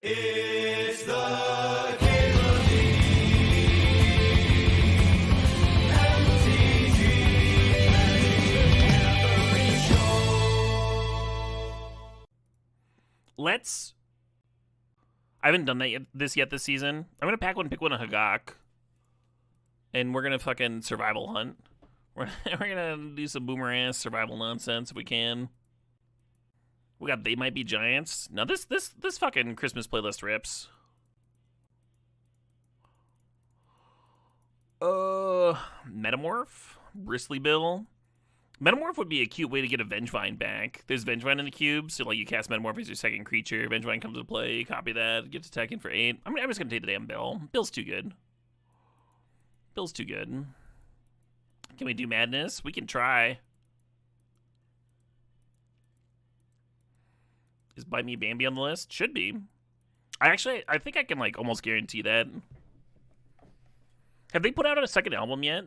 It's the Caleb MTGO Show. I haven't done that yet this season. I'm gonna pick one a Hagak, and we're gonna fucking survival hunt. We're gonna do some boomer-ass survival nonsense if we can. We got They Might Be Giants. Now this fucking Christmas playlist rips. Metamorph? Bristly Bill? Metamorph would be a cute way to get a Vengevine back. There's Vengevine in the cube, so like you cast Metamorph as your second creature. Vengevine comes into play, you copy that, get to attack in for 8. I'm just gonna take the damn Bill. Bill's too good. Bill's too good. Can we do Madness? We can try. Is Bite Me Bambi on the list? Should be. I think I can like almost guarantee that. Have they put out a second album yet?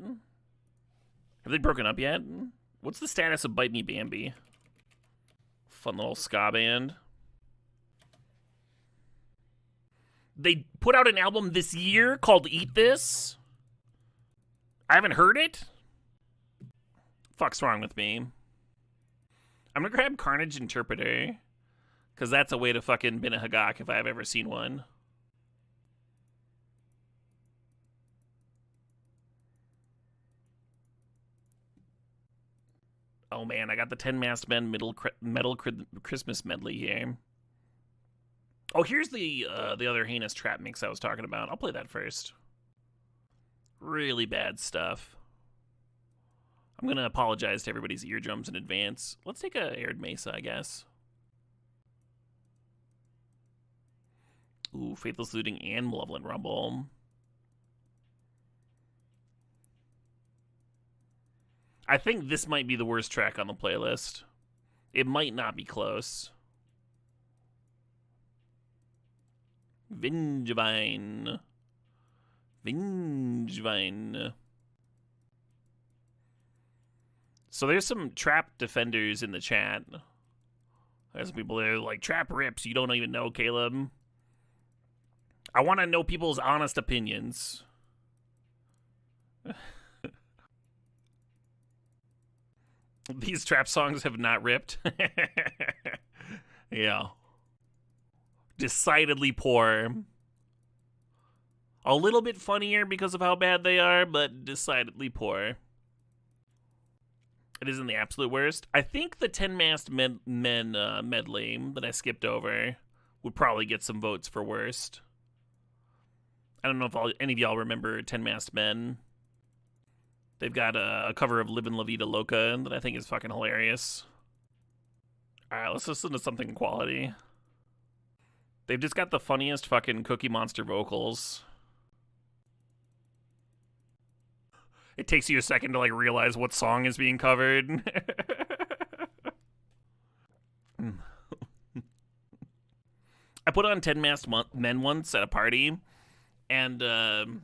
Have they broken up yet? What's the status of Bite Me Bambi? Fun little ska band. They put out an album this year called Eat This. I haven't heard it. Fuck's wrong with me? I'm gonna grab Carnage Interpreter, because that's a way to fucking bin a Hagak if I've ever seen one. Oh man, I got the 10 Masked Men Metal Christmas medley here. Oh, here's the other heinous trap mix I was talking about. I'll play that first. Really bad stuff. I'm going to apologize to everybody's eardrums in advance. Let's take a Arid Mesa, I guess. Ooh, Faithless Looting and Malevolent Rumble. I think this might be the worst track on the playlist. It might not be close. Vengevine. Vengevine. So there's some trap defenders in the chat. There's people that are like, trap rips, you don't even know, Caleb. I want to know people's honest opinions. These trap songs have not ripped. Yeah. Decidedly poor. A little bit funnier because of how bad they are, but decidedly poor. It isn't the absolute worst. I think the 10 Masked Men medley that I skipped over would probably get some votes for worst. I don't know if any of y'all remember 10 Masked Men. They've got a cover of Livin' La Vida Loca that I think is fucking hilarious. Alright, let's listen to something quality. They've just got the funniest fucking Cookie Monster vocals. It takes you a second to like realize what song is being covered. I put on 10 Masked Men once at a party, and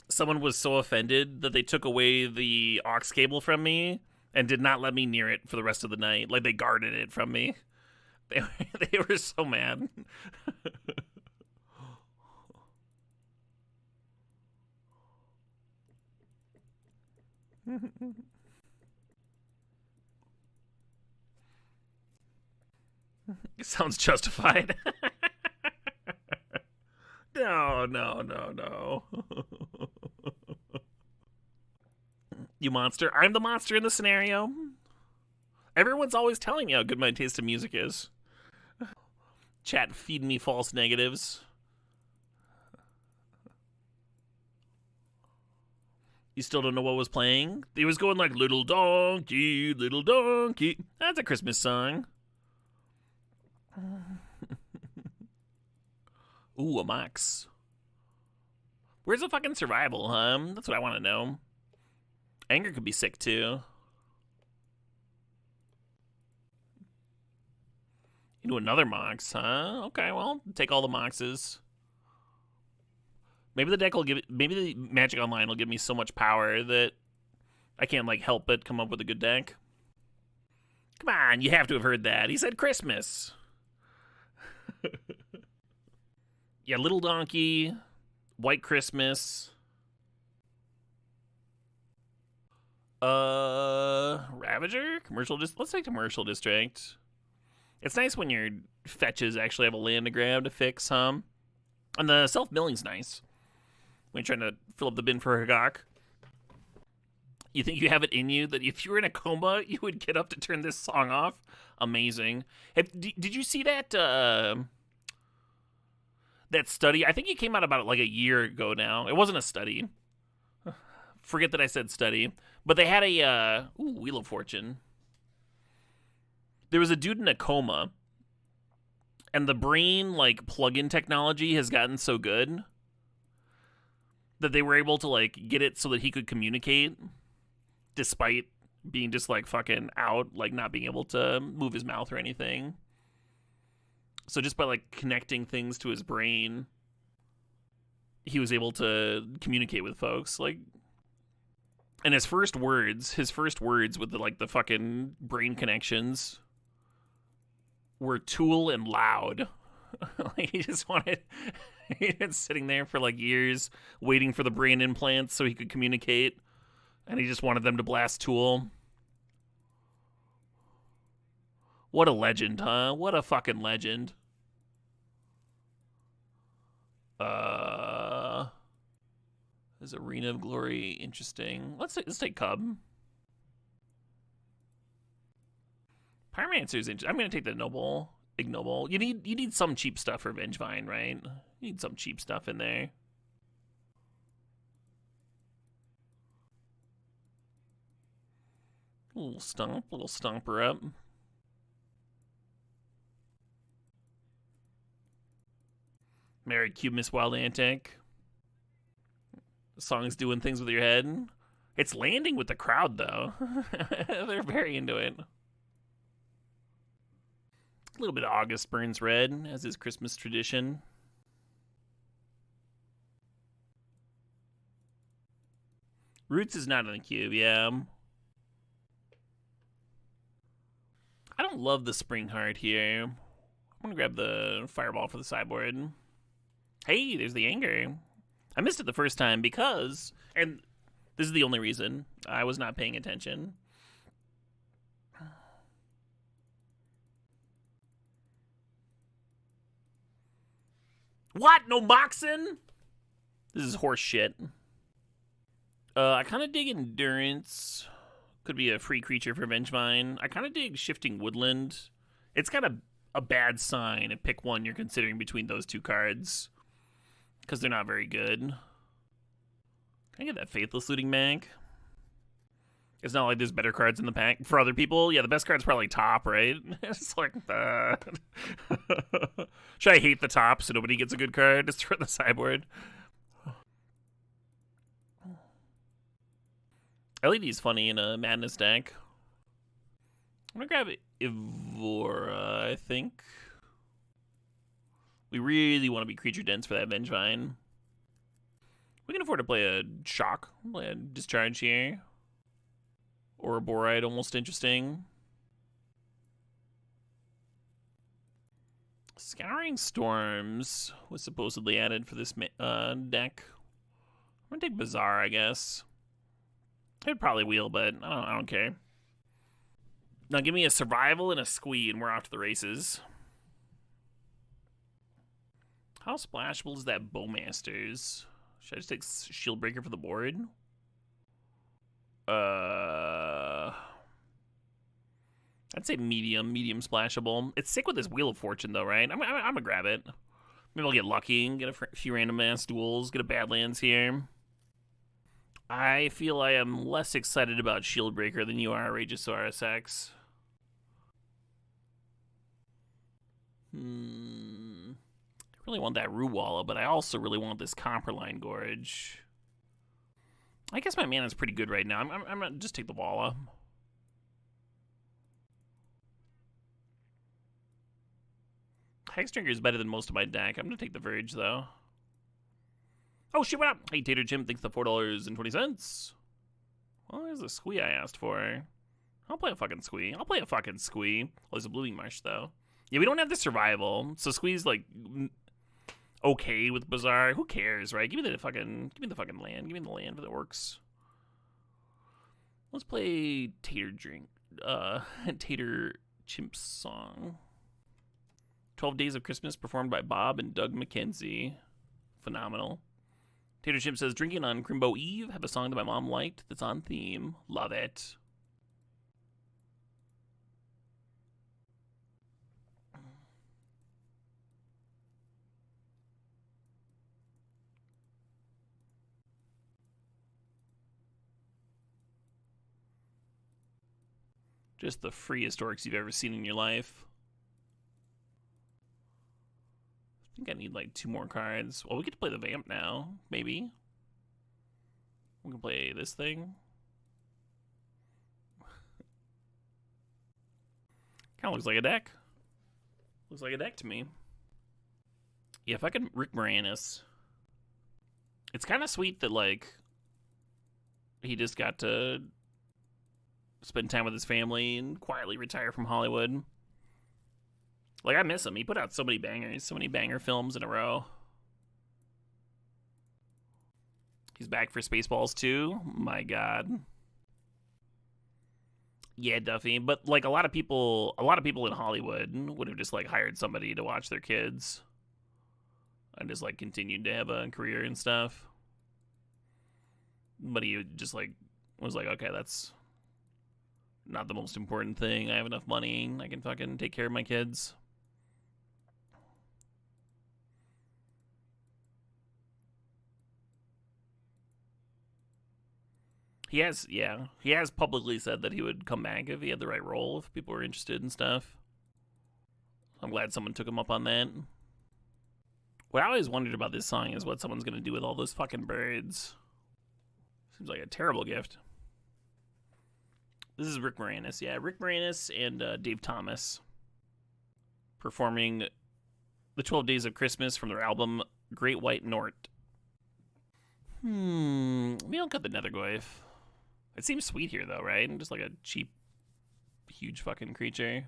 someone was so offended that they took away the aux cable from me and did not let me near it for the rest of the night. Like, they guarded it from me. They were so mad. It sounds justified. No. You monster. I'm the monster in the scenario. Everyone's always telling me how good my taste in music is. Chat feeding me false negatives. You still don't know what was playing? He was going like, little donkey, little donkey. That's a Christmas song. Ooh, a Mox. Where's the fucking survival, huh? That's what I want to know. Anger could be sick, too. You do another Mox, huh? Okay, well, take all the Moxes. Maybe the deck will maybe the Magic Online will give me so much power that I can't, like, help but come up with a good deck. Come on, you have to have heard that. He said Christmas. Yeah, Little Donkey, White Christmas. Ravager? Let's take Commercial District. It's nice when your fetches actually have a land to grab to fix, And the self-milling's nice. When you're trying to fill up the bin for Hagak. You think you have it in you that if you were in a coma, you would get up to turn this song off? Amazing. Did you see that that study? I think it came out about like a year ago now. It wasn't a study. Forget that I said study. But they had a Wheel of Fortune. There was a dude in a coma, and the brain like plug-in technology has gotten so good that they were able to like get it so that he could communicate despite being just like fucking out, like not being able to move his mouth or anything. So just by like connecting things to his brain, he was able to communicate with folks. Like, and his first words with the fucking brain connections were tool and loud. Like he just wanted, he'd been sitting there for like years waiting for the brain implants so he could communicate, and he just wanted them to blast Tool. What a legend, huh? What a fucking legend. Is Arena of Glory interesting? Let's take Cub. Pyromancer's interesting. I'm gonna take the Ignoble. You need some cheap stuff for Vengevine, right? You need some cheap stuff in there. Little stomper up. Married Cube Miss Wild Antic. The song's doing things with your head. It's landing with the crowd, though. They're very into it. A little bit of August Burns Red, as is Christmas tradition. Roots is not in the cube, yeah. I don't love the Spring Heart here. I'm gonna grab the Fireball for the sideboard. Hey, there's the Anger. I missed it the first time because, and this is the only reason, I was not paying attention. What? No Moxen? This is horse shit. I kind of dig Endurance. Could be a free creature for Vengevine. I kind of dig Shifting Woodland. It's kind of a bad sign to pick one you're considering between those two cards, because they're not very good. Can I get that Faithless Looting Mag? It's not like there's better cards in the pack for other people. Yeah, the best card's probably top, right? It's like that. Should I hate the top so nobody gets a good card? Just throw it in the sideboard. LED's funny in a Madness deck. I'm gonna grab Evora, I think. We really want to be creature dense for that Vengevine. We can afford to play a Shock, play a Discharge here. Or a Borite, almost interesting. Scouring Storms was supposedly added for this deck. I'm gonna take Bazaar, I guess. I'd probably wheel, but I don't care. Now give me a Survival and a Squee, and we're off to the races. How splashable is that Bowmasters? Should I just take Shieldbreaker for the board? I'd say medium splashable. It's sick with this Wheel of Fortune, though, right? I'm gonna grab it. Maybe I'll get lucky and get a few random ass duels, get a Badlands here. I feel I am less excited about Shieldbreaker than you are, Regisaurus X. I really want that Ruwalla, but I also really want this Copperline Gorge. I guess my mana's pretty good right now. I'm gonna just take the Walla. Hexdrinker is better than most of my deck. I'm gonna take the Verge, though. Oh shit, what up? Hey, Tater Jim thinks the $4.20. Well, there's a Squee I asked for. I'll play a fucking Squee. Well, there's a Blooming Marsh, though. Yeah, we don't have the Survival, so Squee's like okay with Bazaar. Who cares, right? Give me the fucking land. Give me the land for the orcs. Let's play Tater Chimp's song. 12 Days of Christmas, performed by Bob and Doug McKenzie. Phenomenal. Tater Chimp says, drinking on Crimbo Eve. Have a song that my mom liked that's on theme. Love it. Just the freest orcs you've ever seen in your life. I think I need like 2 more cards. Well, we get to play the Vamp now, maybe. We can play this thing. Kind of looks like a deck. Looks like a deck to me. Yeah, if I can Rick Moranis. It's kind of sweet that, like, he just got to spend time with his family and quietly retire from Hollywood. Like, I miss him. He put out so many bangers, so many banger films in a row. He's back for Spaceballs 2. My God. Yeah, Duffy. But, like, a lot of people in Hollywood would have just, like, hired somebody to watch their kids and just, like, continued to have a career and stuff. But he just, like, was like, okay, that's not the most important thing. I have enough money. I can fucking take care of my kids. He has publicly said that he would come back if he had the right role, if people were interested and stuff. I'm glad someone took him up on that. What I always wondered about this song is what someone's going to do with all those fucking birds. Seems like a terrible gift. This is Rick Moranis. Yeah, Rick Moranis and Dave Thomas performing the 12 Days of Christmas from their album Great White North. We don't got the Nethergoyf. It seems sweet here, though, right? Just like a cheap, huge fucking creature.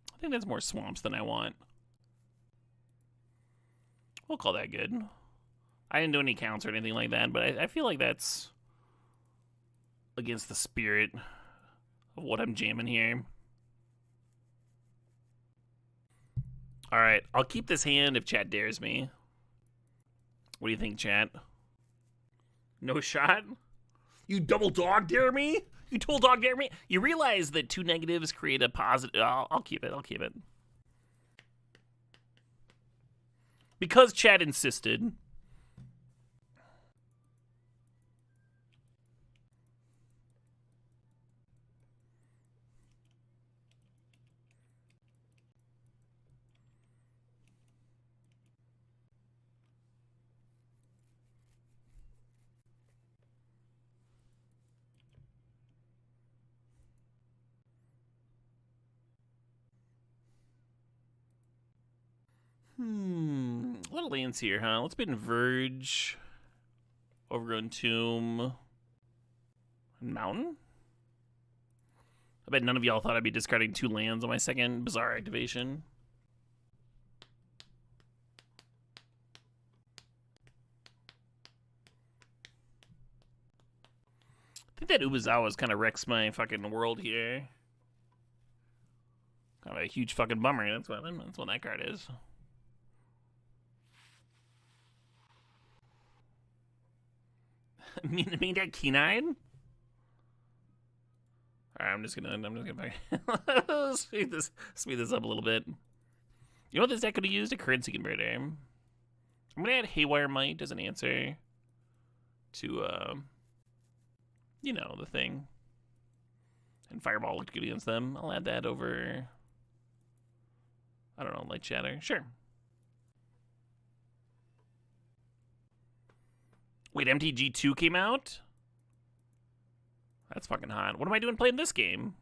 I think that's more swamps than I want. We'll call that good. I didn't do any counts or anything like that, but I feel like that's against the spirit of what I'm jamming here. Alright, I'll keep this hand if chat dares me. What do you think, chat? No shot? You double dog dare me? You double dog dare me? You realize that 2 negatives create a positive... I'll keep it, I'll keep it. Because chat insisted... A lot of lands here, huh? Let's put in Verge, Overgrown Tomb, and Mountain. I bet none of y'all thought I'd be discarding 2 lands on my second Bazaar activation. I think that Ubizawas kind of wrecks my fucking world here. Kind of a huge fucking bummer. That's what that card is. mean that Keen-eyed? Alright, I'm just gonna speed this up a little bit. You know what this deck could have used? A currency converter. I'm gonna add Haywire Might as an answer to you know, the thing. And Fireball looked good against them. I'll add that over, I don't know, Light Shatter. Sure. Wait, MTG2 came out? That's fucking hot. What am I doing playing this game?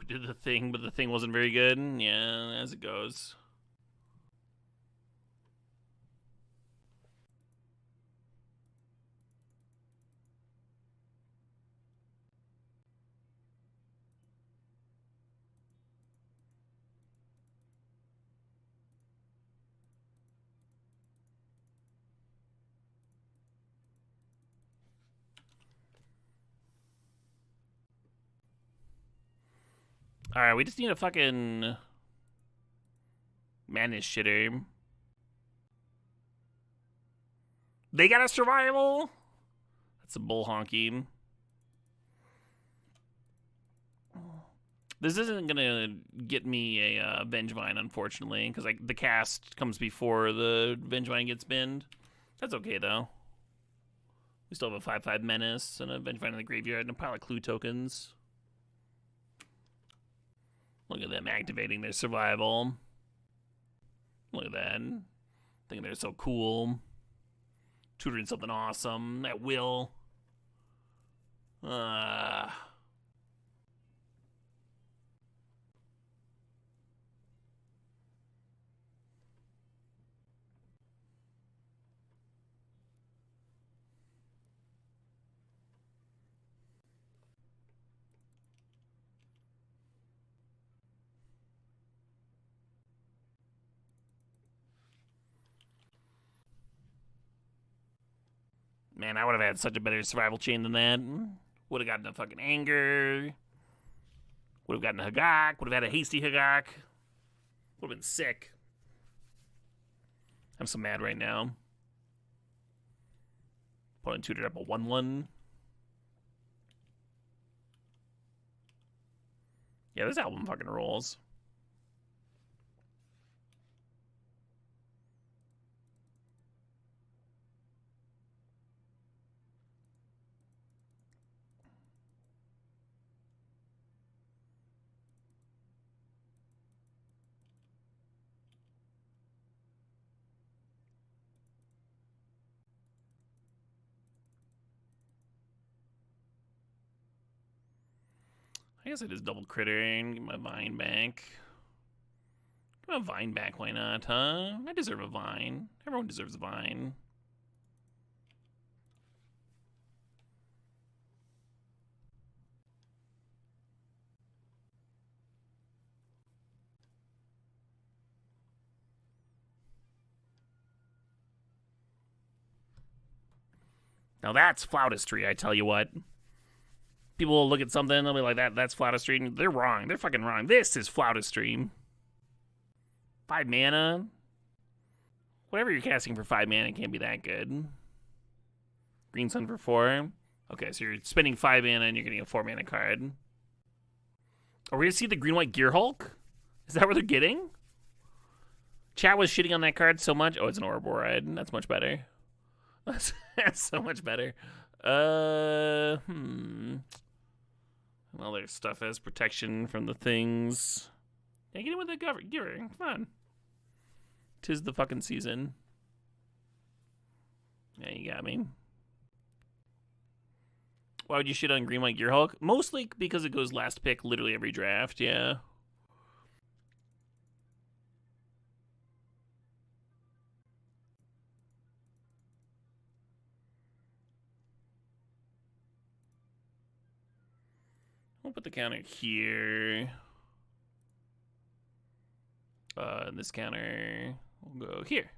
We did the thing, but the thing wasn't very good. Yeah, as it goes. Alright, we just need a fucking madness shitter. They got a survival? That's a bull honky. This isn't gonna get me a Vengevine, unfortunately, because like the cast comes before the Vengevine gets binned. That's okay though. We still have a 5/5 menace and a Vengevine in the graveyard and a pile of clue tokens. Look at them activating their survival. Look at that. Thinking they're so cool. Tutoring something awesome. That will. Man, I would have had such a better survival chain than that. Would have gotten a fucking anger. Would have gotten a Hagak. Would have had a hasty Hagak. Would have been sick. I'm so mad right now. Opponent tutored up a 1/1. Yeah, this album fucking rolls. I guess I just double crittering, get my vine back. Get my vine back, why not, huh? I deserve a vine. Everyone deserves a vine. Now that's flautistry, I tell you what. People will look at something, they'll be like, that's flautistry. They're wrong. They're fucking wrong. This is flautistry. 5 mana? Whatever you're casting for 5 mana can't be that good. Green Sun for 4. Okay, so you're spending 5 mana and you're getting a 4 mana card. Are we gonna see the green-white Gear Hulk? Is that what they're getting? Chat was shitting on that card so much. Oh, it's an Ouroboride. That's much better. That's so much better. Well, there's stuff as protection from the things. Yeah, get in with the giver. Come on. 'Tis the fucking season. Yeah, you got me. Why would you shit on Green White Gear Hulk? Mostly because it goes last pick literally every draft, yeah. We'll put the counter here. And this counter will go here.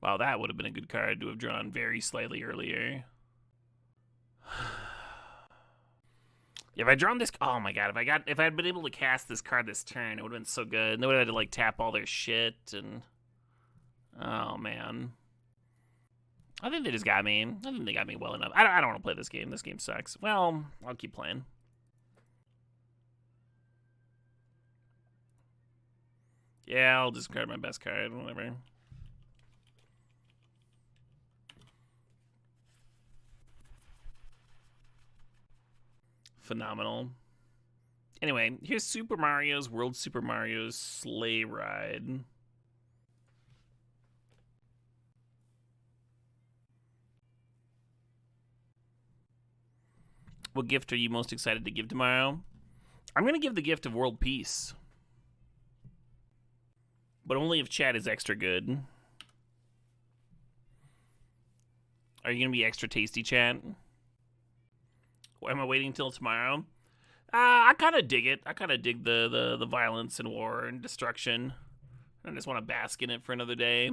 Wow, that would have been a good card to have drawn very slightly earlier. If I drawn this, oh my god! If I had been able to cast this card this turn, it would have been so good. They would have had to like tap all their shit and, oh man, I think they just got me. I think they got me well enough. I don't want to play this game. This game sucks. Well, I'll keep playing. Yeah, I'll discard my best card. Whatever. Phenomenal. Anyway, here's Super Mario's World Super Mario's Sleigh Ride. What gift are you most excited to give tomorrow? I'm going to give the gift of world peace. But only if chat is extra good. Are you going to be extra tasty, chat? Why am I waiting until tomorrow? I kind of dig it. I kind of dig the violence and war and destruction. I just want to bask in it for another day.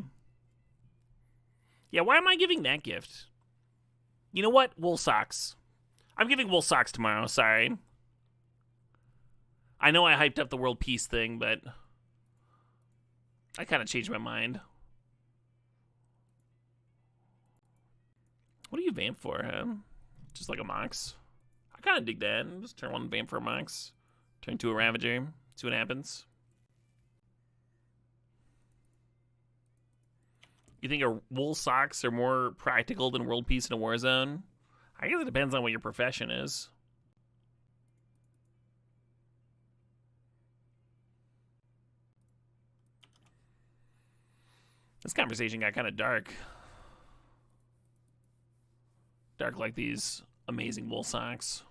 Yeah, why am I giving that gift? You know what? Wool socks. I'm giving wool socks tomorrow. Sorry. I know I hyped up the world peace thing, but I kind of changed my mind. What do you vamp for, huh? Just like a Mox? I kind of dig that. Just turn one vamp for a Mox. Turn to a Ravager. See what happens. You think wool socks are more practical than world peace in a war zone? I guess it depends on what your profession is. This conversation got kind of dark. Dark like these amazing wool socks.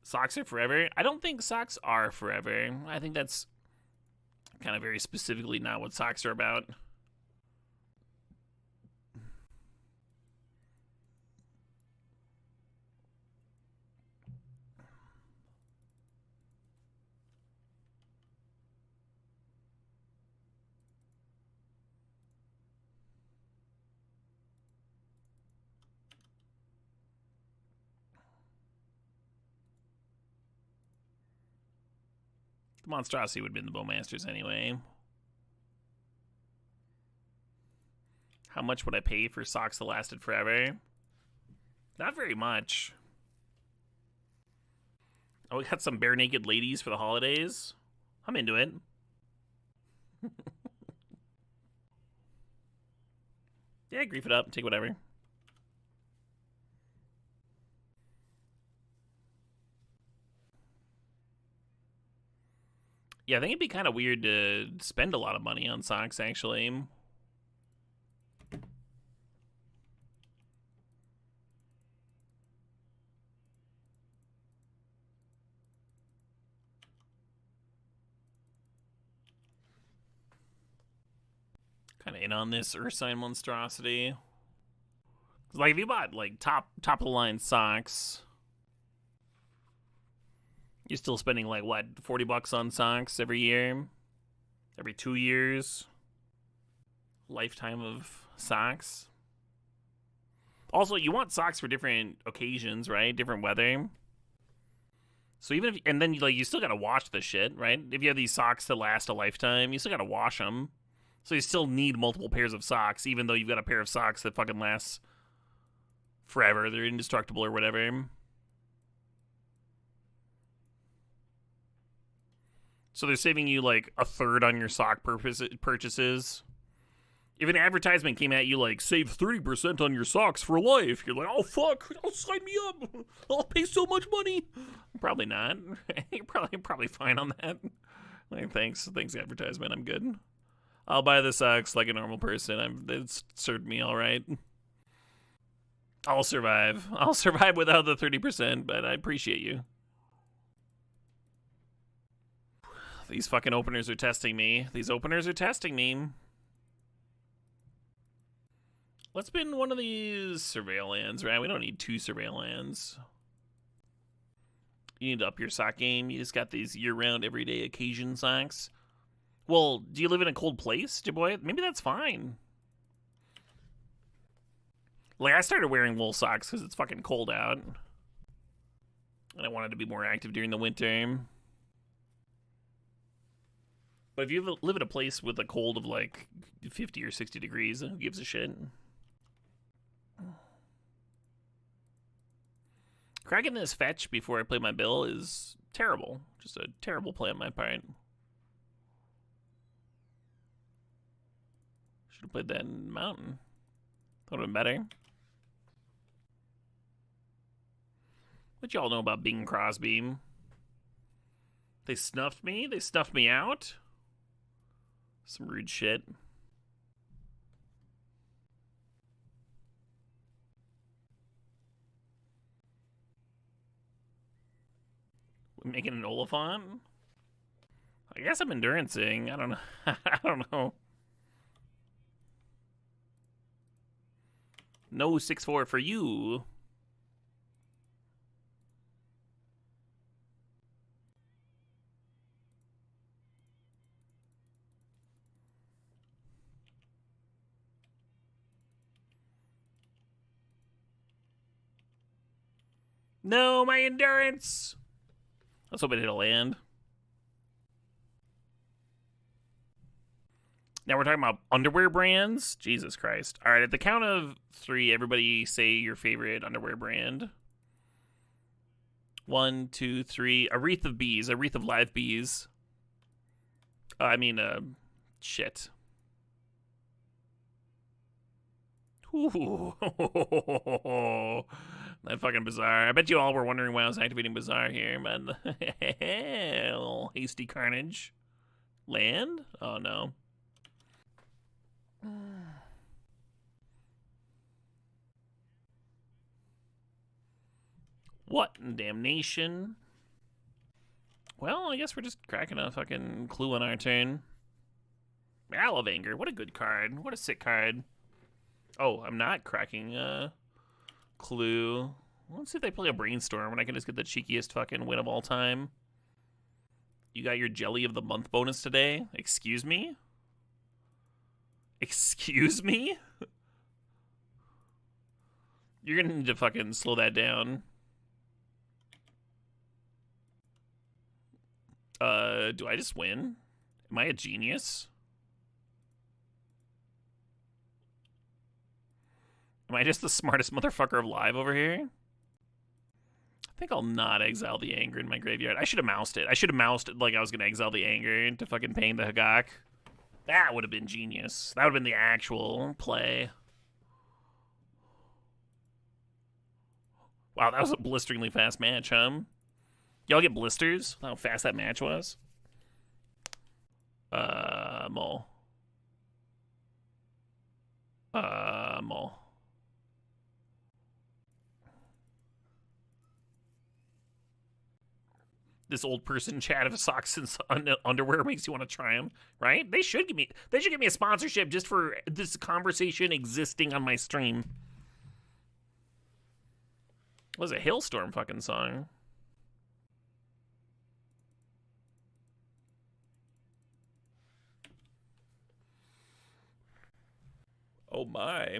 Socks are forever? I don't think socks are forever. I think that's kind of very specifically not what socks are about. The monstrosity would have been the Bowmasters anyway. How much would I pay for socks that lasted forever? Not very much. Oh, we got some bare naked ladies for the holidays. I'm into it. Yeah, grief it up. Take whatever. Yeah, I think it'd be kind of weird to spend a lot of money on socks, actually. Kind of in on this Ursine monstrosity. Like, if you bought, like, top of the line socks, you're still spending, like, what, $40 on socks every year? Every 2 years? Lifetime of socks? Also, you want socks for different occasions, right? Different weather. So even if, and then, like, you still gotta wash the shit, right? If you have these socks that last a lifetime, you still gotta wash them. So you still need multiple pairs of socks, even though you've got a pair of socks that fucking lasts forever. They're indestructible or whatever. So they're saving you like a third on your sock purchases. If an advertisement came at you like, save 30% on your socks for life, you're like, oh fuck, sign me up. I'll pay so much money. Probably not. You're probably fine on that. Like, thanks advertisement, I'm good. I'll buy the socks like a normal person. It's served me all right. I'll survive. I'll survive without the 30%, but I appreciate you. These fucking openers are testing me. These openers are testing me. Let's spin one of these surveillance, right? We don't need 2 surveillance. You need to up your sock game. You just got these year-round, everyday occasion socks. Well, do you live in a cold place, boy? Maybe that's fine. Like, I started wearing wool socks because it's fucking cold out. And I wanted to be more active during the winter. But if you live in a place with a cold of like 50 or 60 degrees, who gives a shit? Cracking this fetch before I play my bill is terrible. Just a terrible play on my part. Should have played that in Mountain. That would have been better. What y'all know about Bing Crosby? They snuffed me? They snuffed me out? Some rude shit. Making an Oliphant? I guess I'm endurancing. I don't know. I don't know. No 6-4 for you. No, my endurance. Let's hope it hit a land. Now we're talking about underwear brands. Jesus Christ. All right, at the count of 3, everybody say your favorite underwear brand. 1, 2, 3. A wreath of bees. A wreath of live bees. Shit. Ooh. That fucking Bazaar. I bet you all were wondering why I was activating Bazaar here, man. Hasty carnage. Land? Oh, no. What in damnation? Well, I guess we're just cracking a fucking clue on our turn. I love Anger. What a good card. What a sick card. Oh, I'm not cracking a clue. Let's see if they play a Brainstorm and I can just get the cheekiest fucking win of all time. You got your Jelly of the Month bonus today? Excuse me? Excuse me? You're gonna need to fucking slow that down. Do I just win? Am I a genius? Am I just the smartest motherfucker alive over here? I think I'll not exile the Anger in my graveyard. I should have moused it. I should have moused it like I was gonna exile the Anger into fucking paying the Hagak. That would have been genius. That would have been the actual play. Wow, that was a blisteringly fast match, huh? Y'all get blisters? How fast that match was? Mole. Mole. This old person chat of socks and underwear makes you want to try them, right? They should give me a sponsorship just for this conversation existing on my stream. What was a Hailstorm fucking song? Oh my.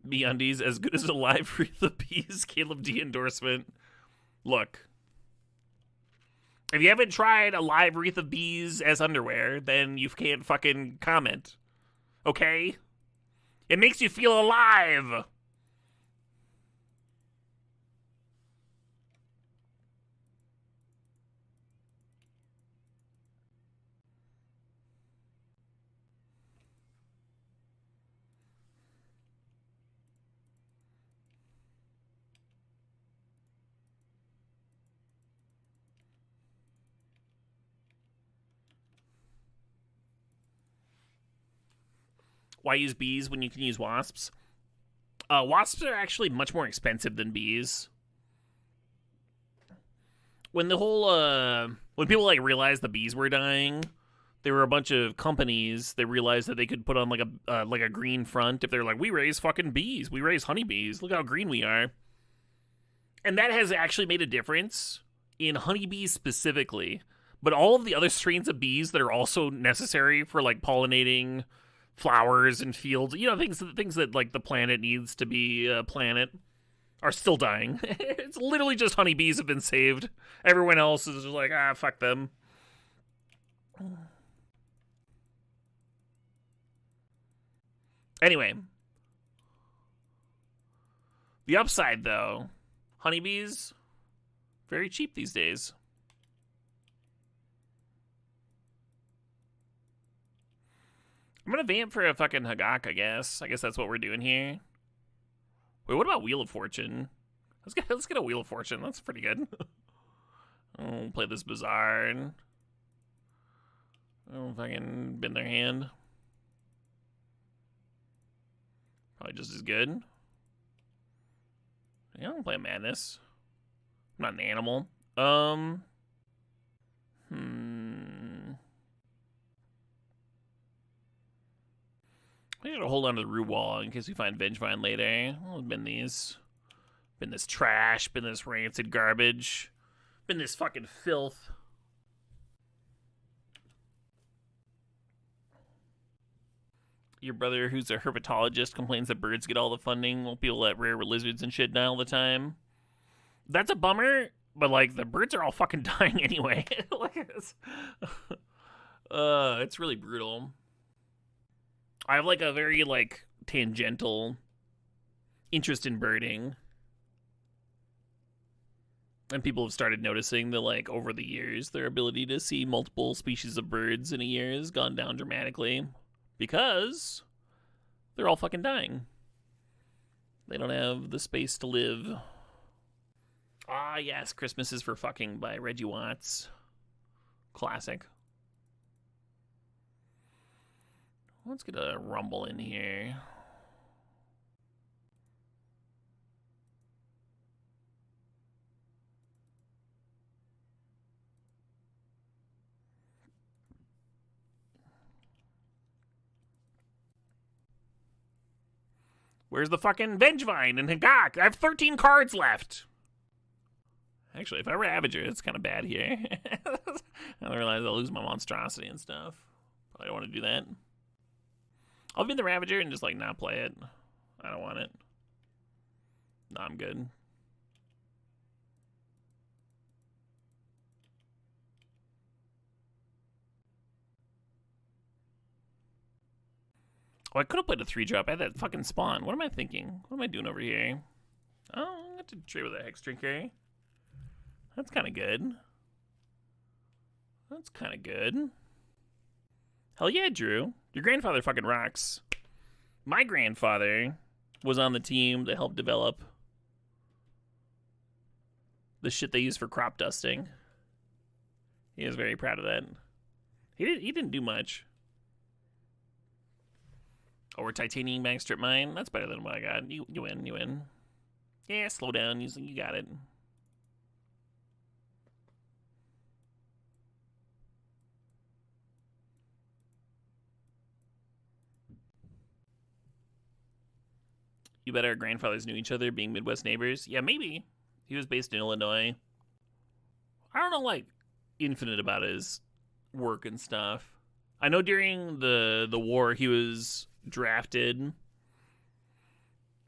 MeUndies, as good as a live Wreath of Bees Caleb D endorsement. Look. If you haven't tried a live Wreath of Bees as underwear, then you can't fucking comment. Okay? It makes you feel alive! Why use bees when you can use wasps? Wasps are actually much more expensive than bees. When the whole, when people, like, realized the bees were dying, there were a bunch of companies that realized that they could put on, like, a green front if they're like, we raise fucking bees. We raise honeybees. Look how green we are. And that has actually made a difference in honeybees specifically. But all of the other strains of bees that are also necessary for, like, pollinating flowers and fields, you know, things that like the planet needs to be a planet, are still dying. It's literally just honeybees have been saved. Everyone else is just like, fuck them. Anyway, the upside though, honeybees very cheap these days. I'm gonna vamp for a fucking Hagak, I guess. I guess that's what we're doing here. Wait, what about Wheel of Fortune? Let's get a Wheel of Fortune. That's pretty good. I'll play this Bazaar and fucking bend their hand. Probably just as good. Yeah, I'll play a madness. I'm not an animal. We gotta hold on to the root wall in case we find Vengevine later. Oh, been these. Been this trash. Been this rancid garbage. Been this fucking filth. Your brother, who's a herpetologist, complains that birds get all the funding while people let rare lizards and shit die all the time. That's a bummer, but like the birds are all fucking dying anyway. It's really brutal. I have like a very like tangential interest in birding. And people have started noticing that like over the years their ability to see multiple species of birds in a year has gone down dramatically because they're all fucking dying. They don't have the space to live. Ah, yes, Christmas is for Fucking by Reggie Watts. Classic. Let's get a rumble in here. Where's the fucking Vengevine and Hagak? I have 13 cards left. Actually, if I Ravager, it's kind of bad here. I realize I'll lose my monstrosity and stuff. Probably don't want to do that. I'll be in the Ravager and just like not play it. I don't want it. No, I'm good. Oh, I could have played a 3-drop. I had that fucking spawn. What am I thinking? What am I doing over here? Oh, I got to trade with a Hex Drinker. That's kind of good. That's kind of good. Hell yeah, Drew. Your grandfather fucking rocks. My grandfather was on the team that helped develop the shit they use for crop dusting. He is very proud of that. He didn't do much. Oh, we're titanium bag strip mine. That's better than what I got. You win. Yeah, slow down. You got it. You bet our grandfathers knew each other, being Midwest neighbors. Yeah, maybe. He was based in Illinois. I don't know, like, infinite about his work and stuff. I know during the war he was drafted,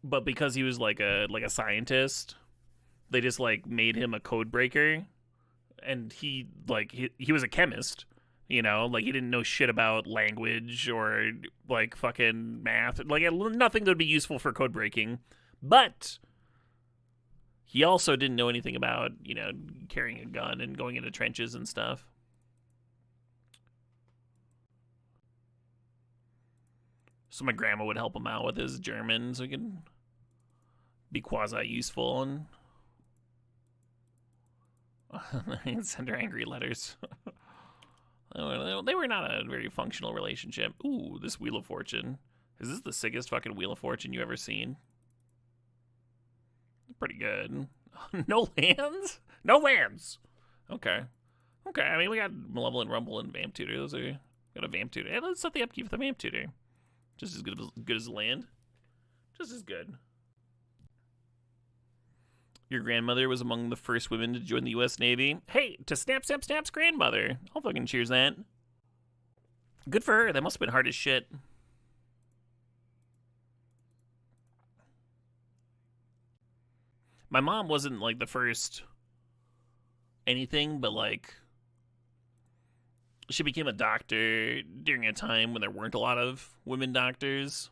but because he was like a scientist, they just like made him a code breaker, and he was a chemist. You know, like he didn't know shit about language or like fucking math, like nothing that would be useful for code breaking. But he also didn't know anything about, you know, carrying a gun and going into trenches and stuff. So my grandma would help him out with his German so he could be quasi-useful and send her angry letters. They were not a very functional relationship. Ooh, this Wheel of Fortune. Is this the sickest fucking Wheel of Fortune you ever seen? Pretty good. No lands? No lands! Okay. Okay, I mean, we got Malevolent Rumble and Vamp Tutor. Got a Vamp Tutor. Hey, let's set the upkeep for the Vamp Tutor. Just as good as the land. Just as good. Your grandmother was among the first women to join the U.S. Navy. Hey, to Snap's grandmother. I'll fucking cheers that. Good for her. That must have been hard as shit. My mom wasn't, like, the first anything, but, like, she became a doctor during a time when there weren't a lot of women doctors.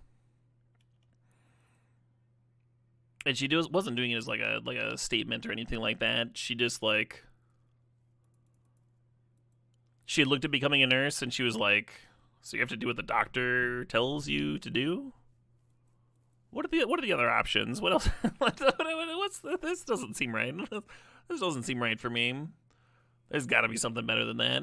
And she wasn't doing it as like a statement or anything like that. She just like, she had looked at becoming a nurse and she was like, so you have to do what the doctor tells you to do? What are the other options? What else? This doesn't seem right. This doesn't seem right for me. There's got to be something better than that.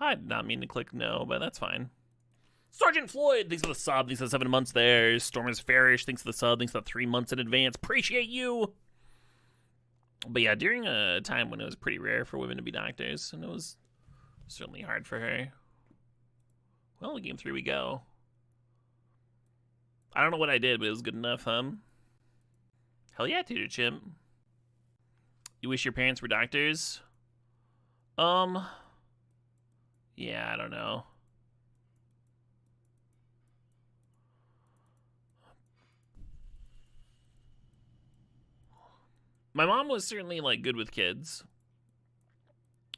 I did not mean to click no, but that's fine. Sergeant Floyd, thanks for the sub. Thanks for the 7 months there. Storm is Farish, thanks for the sub. Thanks for the 3 months in advance. Appreciate you. But yeah, during a time when it was pretty rare for women to be doctors, and it was certainly hard for her. Well, game 3 we go. I don't know what I did, but it was good enough, Hell yeah, Tutor Chimp. You wish your parents were doctors? Yeah, I don't know. My mom was certainly, like, good with kids.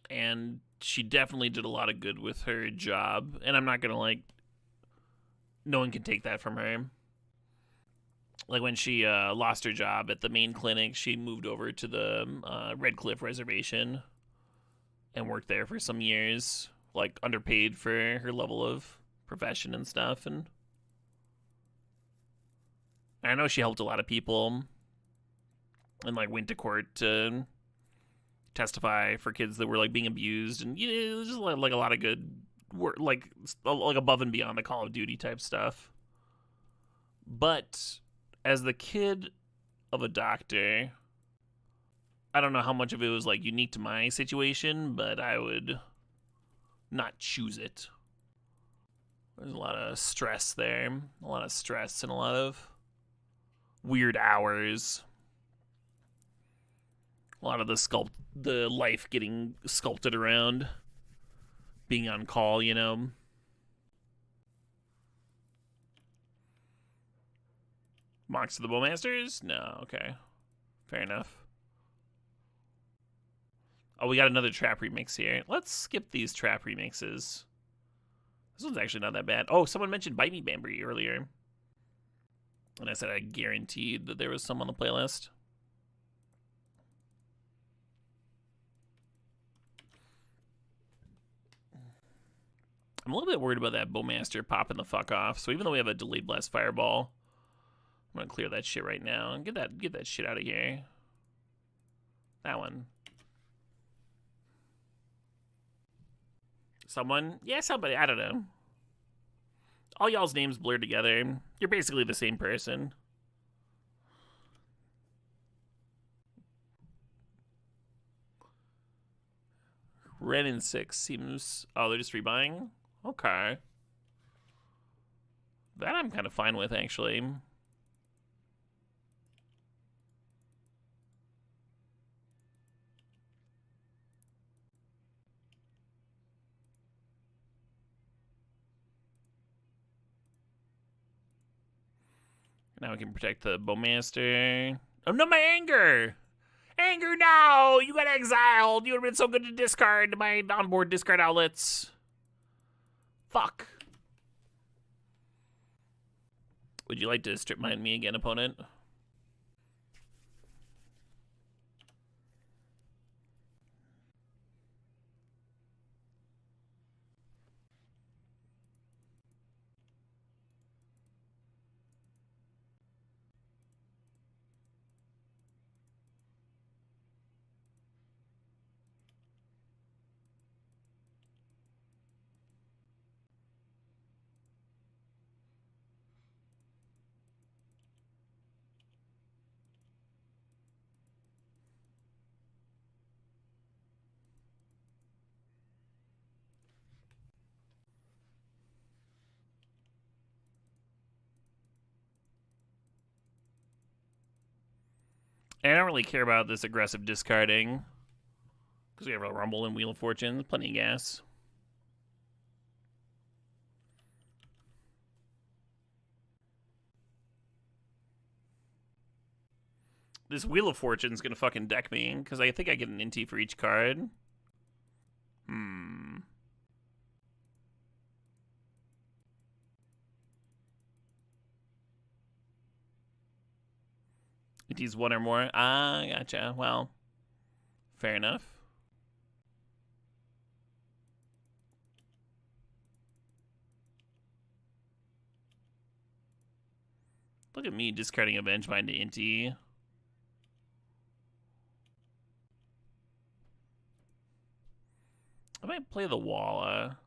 And she definitely did a lot of good with her job. And I'm not gonna, like... No one can take that from her. Like, when she lost her job at the main clinic, she moved over to the Red Cliff Reservation and worked there for some years. Like, underpaid for her level of profession and stuff. And I know she helped a lot of people. And, like, went to court to testify for kids that were, like, being abused. And, you know, it was just, like, a lot of good work, like above and beyond the Call of Duty type stuff. But as the kid of a doctor, I don't know how much of it was, like, unique to my situation, but I would not choose it. There's a lot of stress there. A lot of stress and a lot of weird hours. A lot of the life getting sculpted around being on call, you know. Mocks to the Bowmasters? No, okay. Fair enough. Oh, we got another trap remix here. Let's skip these trap remixes. This one's actually not that bad. Oh, someone mentioned Bite Me Bambury earlier. And I said I guaranteed that there was some on the playlist. I'm a little bit worried about that Bowmaster popping the fuck off. So even though we have a Delayed Blast Fireball, I'm gonna clear that shit right now and get that shit out of here. That one. Someone? Yeah, somebody. I don't know. All y'all's names blurred together. You're basically the same person. Ren and 6 seems... Oh, they're just rebuying? Okay. That I'm kind of fine with, actually. Now we can protect the Bowmaster. Oh, no, my anger! Anger, no! You got exiled! You would have been so good to discard my onboard discard outlets. Fuck. Would you like to strip mine me again, opponent? And I don't really care about this aggressive discarding. Because we have a Rumble and Wheel of Fortune. Plenty of gas. This Wheel of Fortune's gonna fucking deck me. Because I think I get an Inti for each card. Inti's one or more. Ah, gotcha. Well, fair enough. Look at me discarding Avenge Mind to Inti. I've might play the Walla.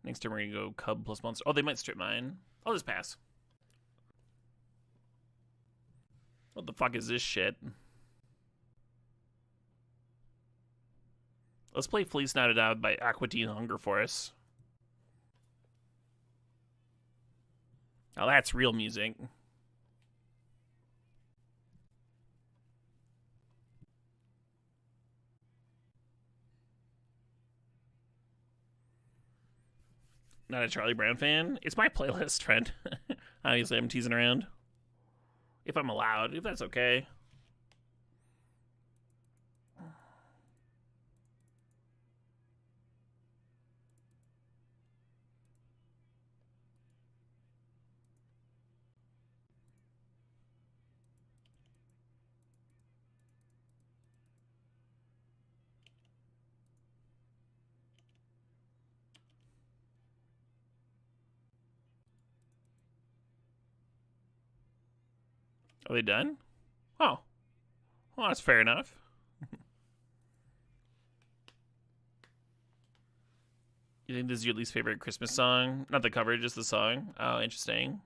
Next turn we're gonna go Cub plus Monster. Oh, they might strip mine. I'll just pass. What the fuck is this shit? Let's play Fleece Knotted Out by Aquatine Hunger Force. Now that's real music. Not a Charlie Brown fan. It's my playlist, friend. Obviously, I'm teasing around. If I'm allowed, if that's okay. Are they done? Oh. Well, that's fair enough. You think this is your least favorite Christmas song? Not the cover, just the song. Oh, interesting.